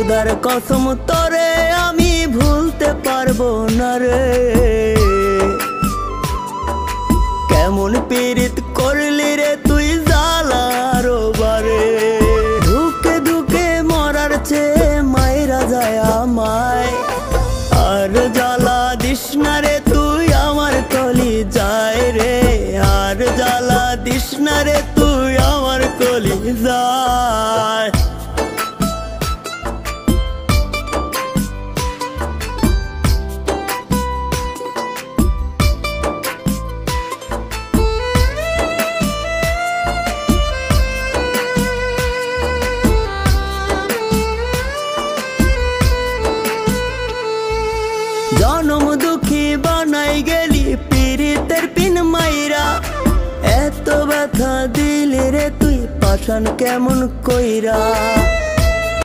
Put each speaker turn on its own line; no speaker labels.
খোদার কসম তোরে আমি ভুলতে পারবো না রে। কেমন পীড়িত করলি রে তুই জ্বালার বারে। ধুকে ধুকে মরার চেয়ে মাইরা যায় আমায়। আর জ্বালা দিস না রে তুই আমার কলি যায় রে। আর জ্বালা দিস না রে তুই আমার কলি যায়। জনম দুঃখী বানাই গেলি পীড়িতের পিন মাইরা। এত ব্যথা দিলি রে তুই পাষাণ কেমন কইরা।